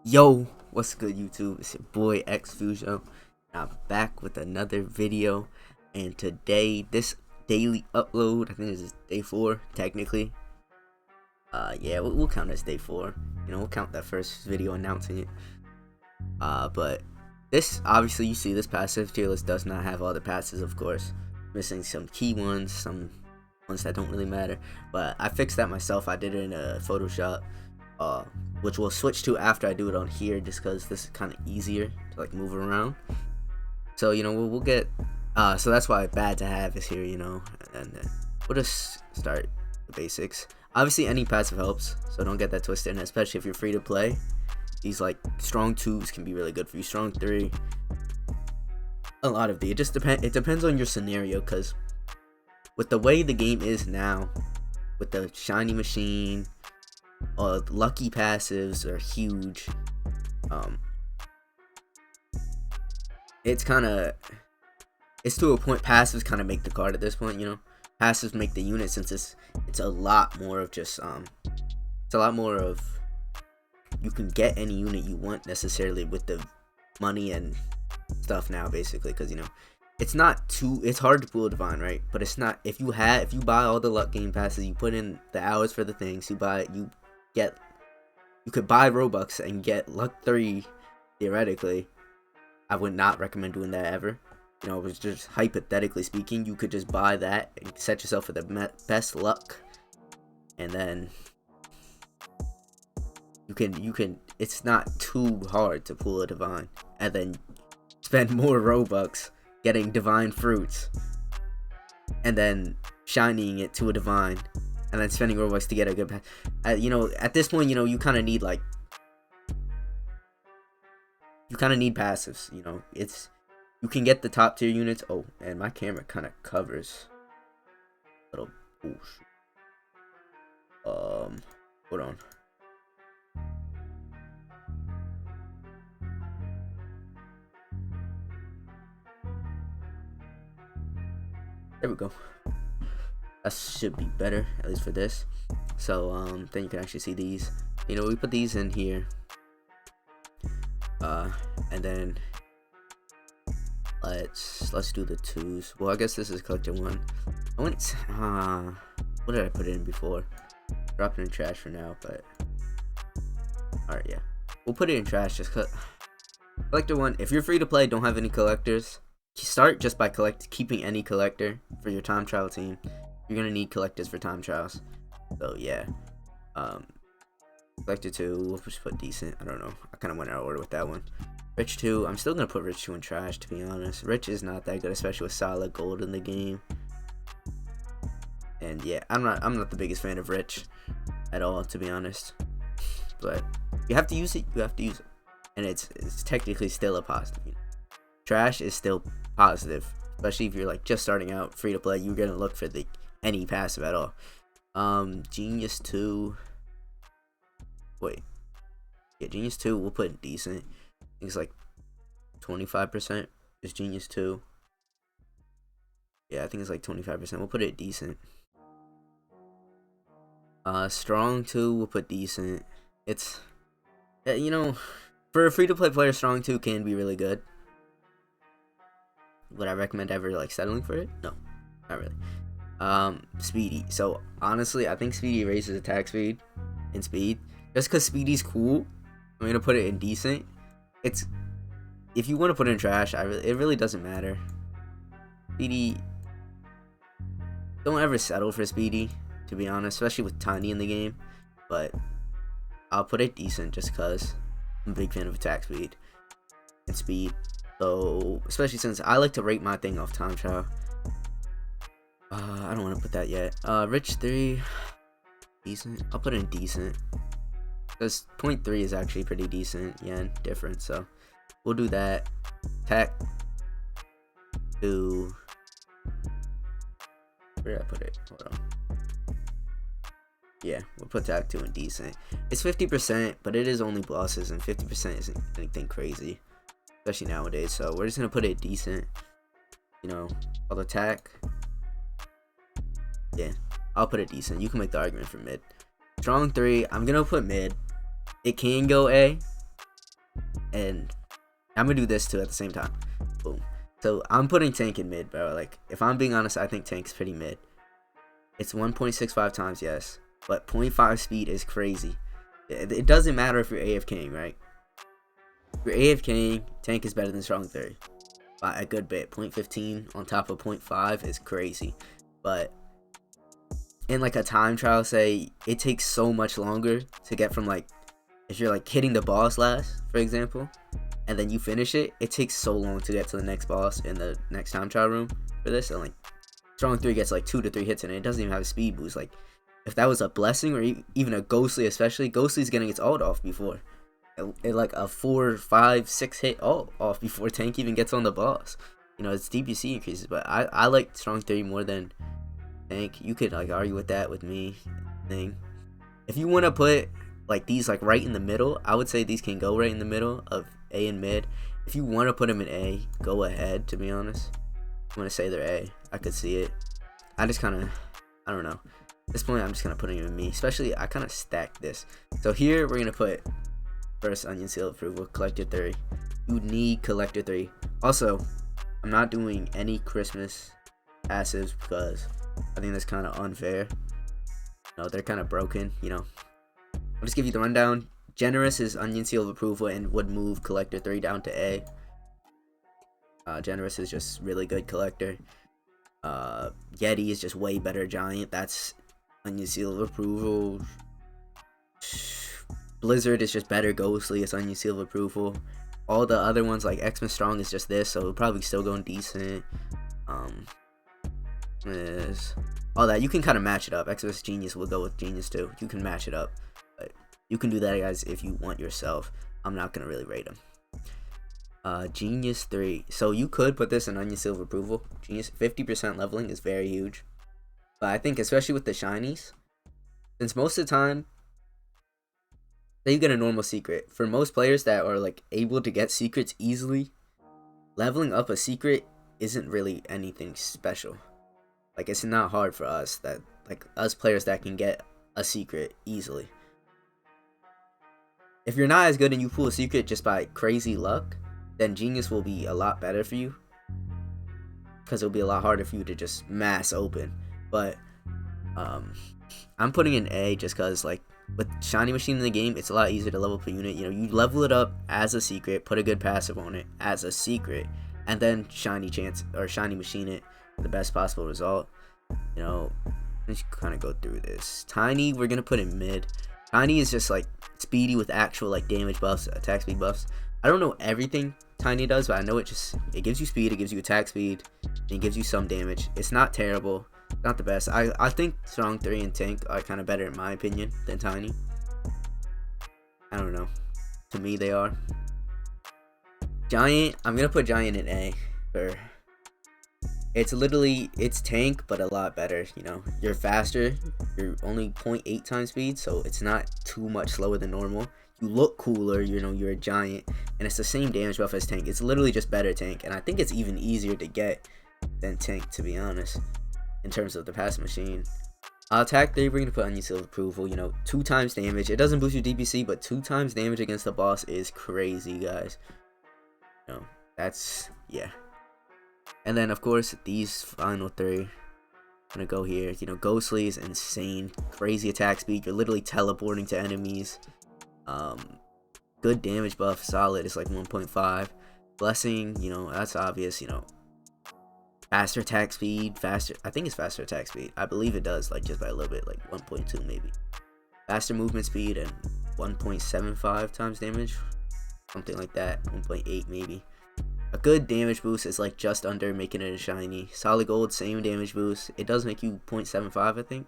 Yo, what's good YouTube? It's your boy xFuso. I'm back with another video, and today, this daily upload, I think this is day 4, technically. Yeah, we'll count as day 4. We'll count that first video announcing it. But this, obviously, you see this passive tier list does not have all the passes, of course. Missing some key ones, some ones that don't really matter. But I fixed that myself. I did it in Photoshop. Which we'll switch to after I do it on here, just because this is kind of easier to like move around. So we'll get so that's why bad to have is here, and we'll just start the basics. Obviously any passive helps, so don't get that twisted, and especially if you're free to play, these like strong 2s can be really good for you. Strong 3, a lot of it depends on your scenario, because with the way the game is now, with the shiny machine, lucky passives are huge. It's to a point. Passives kind of make the card at this point. Passives make the unit, since it's a lot more of just it's a lot more of, you can get any unit you want necessarily with the money and stuff now, basically, because it's hard to pull a divine, right? But it's not, if you buy all the luck game passes, you put in the hours for the things you could buy Robux and get luck 3 theoretically. I would not recommend doing that ever. It was just hypothetically speaking. You could just buy that and set yourself for the best luck, and then you can it's not too hard to pull a divine and then spend more Robux getting divine fruits and then shining it to a divine, and then spending Robux to get a good pass. At this point, you kind of need passives. You can get the top tier units. Oh, and my camera kind of covers little bullshit. Hold on. There we go. That should be better, at least for this. So then you can actually see these. We put these in here, and then let's do the 2s. Well, I guess this is collector 1. What did I put in before? Drop it in trash for now, but alright, yeah, we'll put it in trash just cause collector 1. If you're free to play, don't have any collectors, start just by keeping any collector for your time trial team. You're gonna need collectors for time trials, so yeah. Collector 2, we'll just put decent. I don't know, I kind of went out of order with that one. Rich 2, I'm still gonna put Rich 2 in trash, to be honest. Rich is not that good, especially with solid gold in the game. And yeah, I'm not the biggest fan of Rich at all, to be honest. But you have to use it. And it's technically still a positive. Trash is still positive, especially if you're like just starting out free to play. You're gonna look for any passive at all. Genius 2. Wait. Yeah, Genius 2, we'll put in decent. I think it's like 25% is Genius 2. Yeah, I think it's like 25%. We'll put it decent. Strong 2, we'll put decent. It's, for a free-to-play player, Strong 2 can be really good. Would I recommend ever like settling for it? No, not really. Speedy. So honestly, I think Speedy raises attack speed and speed. Just because Speedy's cool, I'm gonna put it in decent. If you want to put it in trash, it really doesn't matter. Speedy, don't ever settle for Speedy, to be honest, especially with Tiny in the game. But I'll put it decent just because I'm a big fan of attack speed and speed. So especially since I like to rate my thing off time trial. I don't want to put that yet. Rich 3, decent. I'll put it in decent because 0.3 is actually pretty decent yen difference. So we'll do that. Tech 2. Where did I put it? Hold on. Yeah, we'll put Tech 2 in decent. It's 50%, but it is only bosses, and 50% isn't anything crazy, especially nowadays. So we're just gonna put it decent. All attack. Yeah, I'll put it decent. You can make the argument for mid. Strong 3, I'm gonna put mid. It can go A, and I'm gonna do this too at the same time. Boom. So I'm putting tank in mid, bro. Like, if I'm being honest, I think tank's pretty mid. It's 1.65 times, yes, but 0.5 speed is crazy. It doesn't matter if you're AFKing, right? If you're AFKing, tank is better than strong 30 by a good bit. 0.15 on top of 0.5 is crazy. But in like a time trial, say, it takes so much longer to get from, like, if you're like hitting the boss last, for example, and then you finish it, it takes so long to get to the next boss in the next time trial room for this. And like strong 3 gets like 2 to 3 hits and it doesn't even have a speed boost. Like, if that was a blessing, or even a ghostly, especially ghostly's getting its ult off before it like a 4, 5, 6 hit ult off before tank even gets on the boss. You know, its DPC increases, but I like strong 3 more than tank. You could like argue with that with me thing. If you want to put like these like right in the middle, I would say these can go right in the middle of A and mid. If you want to put them in A, go ahead, to be honest. I'm going to say they're A. I could see it. I just kind of, I don't know. At this point, I'm just going to put them in me. Especially, I kind of stacked this. So here, we're going to put first onion seal approval, collector 3. You need collector 3. Also, I'm not doing any Christmas passives because I think that's kind of unfair. You know, they're kind of broken, you know. I'll just give you the rundown. Generous is onion seal of approval and would move collector 3 down to A. Generous is just really good collector. Yeti is just way better giant. That's onion seal of approval. Blizzard is just better ghostly. It's onion seal of approval. All the other ones like Xmas Strong is just this, so it'll probably still going decent. All that you can kind of match it up. Xmas Genius will go with Genius too. You can match it up. You can do that, guys, if you want yourself. I'm not gonna really rate them. Genius 3. So you could put this in onion seal of approval. Genius 50% leveling is very huge. But I think especially with the shinies, since most of the time say you get a normal secret, for most players that are like able to get secrets easily, leveling up a secret isn't really anything special. Like, it's not hard for us, that like us players that can get a secret easily. If you're not as good and you pull a secret just by crazy luck, then Genius will be a lot better for you, because it'll be a lot harder for you to just mass open. But I'm putting in A just because, like, with shiny machine in the game, it's a lot easier to level up a unit. You know, you level it up as a secret, put a good passive on it as a secret, and then shiny machine it for the best possible result. You know, let's kind of go through this. Tiny, we're gonna put in mid. Tiny is just like speedy with actual like damage buffs, attack speed buffs. I don't know everything Tiny does, but I know it gives you speed, it gives you attack speed, and it gives you some damage. It's not terrible, not the best. I think strong 3 and tank are kind of better in my opinion than Tiny. I don't know, to me they are. Giant, I'm gonna put Giant in A. It's tank but a lot better. You know, you're faster, you're only 0.8 times speed, so it's not too much slower than normal. You look cooler, you know, you're a giant, and it's the same damage buff as tank. It's literally just better tank, and I think it's even easier to get than tank, to be honest, in terms of the passive machine. Attack 3, we're gonna put onion seal of approval. You know, 2 times damage. It doesn't boost your DPC, but 2 times damage against the boss is crazy, guys. You know, that's, yeah. And then, of course, these final 3 I'm gonna go here. You know, Ghostly is insane, crazy attack speed. You're literally teleporting to enemies. Good damage buff, solid. It's like 1.5. Blessing, you know, that's obvious. You know, faster attack speed, faster. I think it's faster attack speed. I believe it does, like just by a little bit, like 1.2 maybe. Faster movement speed and 1.75 times damage, something like that. 1.8 maybe. A good damage boost is like just under making it a shiny. Solid gold, same damage boost. It does make you 0.75, I think.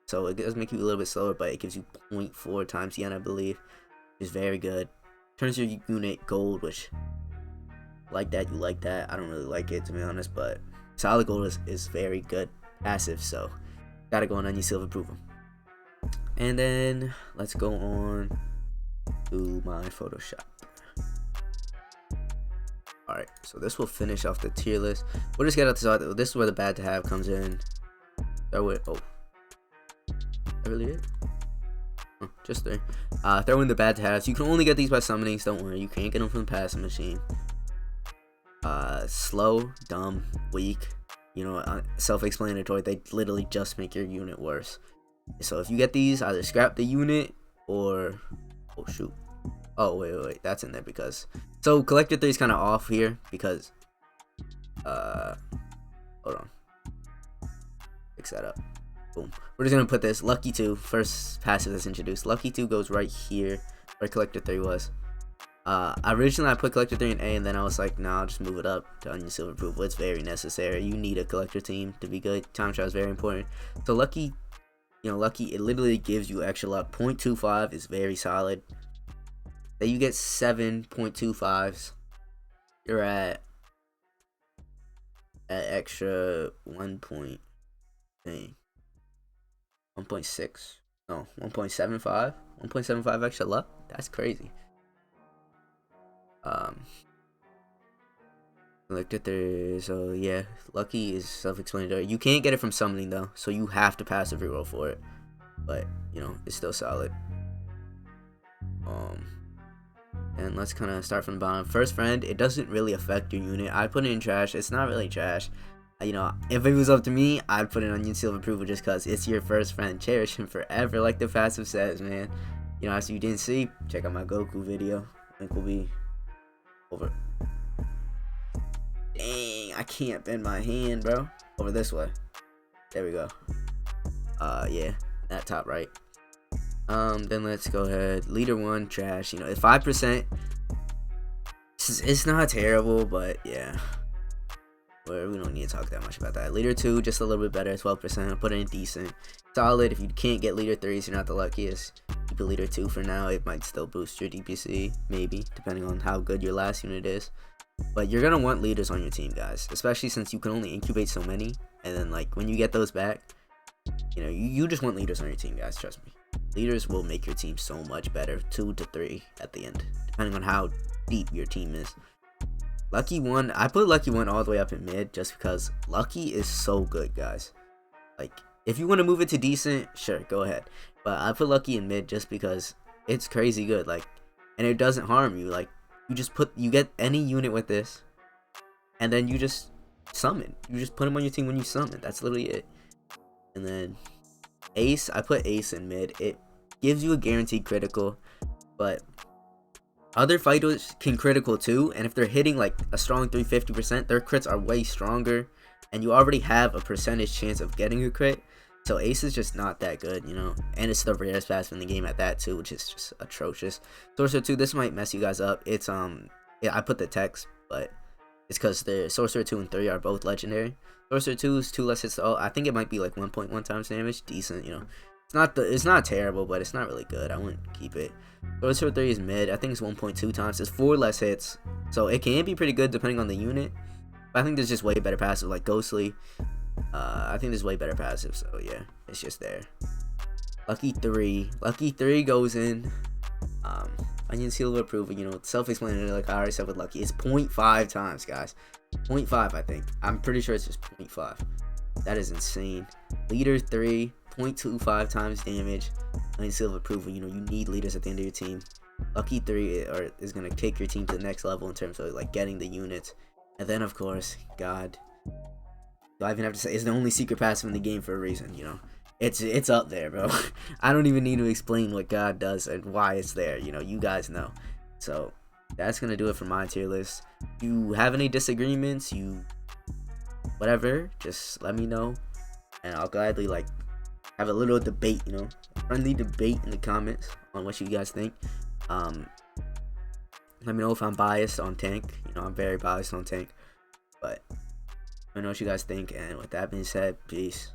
So it does make you a little bit slower, but it gives you 0.4 times yen, I believe. Which is very good. Turns your unit gold, which like that, you like that. I don't really like it, to be honest, but solid gold is very good passive, so gotta go on onion seal of approval. And then let's go on to my Photoshop. Alright, so this will finish off the tier list. We'll just get out this. This is where the bad to have comes in. Start with, oh, that really it? Just 3. Throw in the bad tabs. You can only get these by summonings. Don't worry, you can't get them from the passing machine. Slow, dumb, weak. You know, self-explanatory. They literally just make your unit worse. So if you get these, either scrap the unit or oh shoot. Oh wait, that's in there because so collector 3 is kind of off here because hold on, fix that up. Boom. We're just gonna put this lucky 2 first passive that's introduced. Lucky 2 goes right here where collector 3 was. Originally I put collector 3 in A, and then I was like, nah, I'll just move it up to onion silver approval. It's very necessary. You need a collector team to be good. Time trial is very important. So lucky, you know, lucky, it literally gives you extra luck. 0.25 is very solid. Then you get 7.25s. You're at extra 1.6. No, 1.75. 1.75 extra luck. That's crazy. Looked at there. So yeah, lucky is self-explanatory. You can't get it from summoning though, so you have to passive reroll for it. But you know, it's still solid. And let's kind of start from the bottom. First friend, it doesn't really affect your unit. I put it in trash. It's not really trash. You know, if it was up to me, I'd put it on onion seal of approval just because it's your first friend. Cherish him forever, like the passive says, man. You know, as you didn't see, check out my Goku video. Link will be over. Dang, I can't bend my hand, bro. Over this way. There we go. Yeah, that top right. Then let's go ahead. Leader 1, trash. You know, at 5%, it's not terrible, but yeah. We don't need to talk that much about that. Leader 2, just a little bit better, 12%. Put it in decent. Solid. If you can't get leader 3s, you're not the luckiest. Keep a leader 2 for now. It might still boost your DPC, maybe, depending on how good your last unit is. But you're gonna want leaders on your team, guys, especially since you can only incubate so many. And then, like, when you get those back, you know, you just want leaders on your team, guys. Trust me. Leaders will make your team so much better. 2 to 3 at the end, depending on how deep your team is. Lucky 1, I put Lucky 1 all the way up in mid just because Lucky is so good, guys. Like, if you want to move it to decent, sure, go ahead. But I put Lucky in mid just because it's crazy good. Like, and it doesn't harm you. Like, you get any unit with this, and then you just summon. You just put them on your team when you summon. That's literally it. And then Ace, I put Ace in mid. It gives you a guaranteed critical, but other fighters can critical too, and if they're hitting like a strong 350%, their crits are way stronger, and you already have a percentage chance of getting a crit. So Ace is just not that good, you know, and it's the rarest passive in the game at that too, which is just atrocious. Sorcerer 2, this might mess you guys up. It's yeah, I put the text, but it's because the Sorcerer 2 and 3 are both legendary. Sorcerer 2 is 2 less hits to all. I think it might be like 1.1 times damage, decent, you know. It's not terrible, but it's not really good. I wouldn't keep it. Sorcerer 3 is mid. I think it's 1.2 times. It's 4 less hits, so it can be pretty good depending on the unit. But I think there's just way better passive, like Ghostly. I think there's way better passive, so yeah, it's just there. Lucky 3 goes in. Onion seal of approval, you know, self-explanatory, like I already said with Lucky. It's 0.5 times, guys. 0.5, I think. I'm pretty sure it's just 0.5. That is insane. Leader 3, 0.25 times damage. Onion seal of approval, you know, you need leaders at the end of your team. Lucky 3 is going to take your team to the next level in terms of like getting the units. And then, of course, God. Do I even have to say, it's the only secret passive in the game for a reason, you know. It's up there, bro. I don't even need to explain what God does and why it's there, you know. You guys know. So that's gonna do it for my tier list. If you have any disagreements, whatever, just let me know, and I'll gladly like have a little debate, you know, a friendly debate in the comments on what you guys think. Let me know if I'm biased on tank. You know, I'm very biased on tank, but I know what you guys think. And with that being said, peace.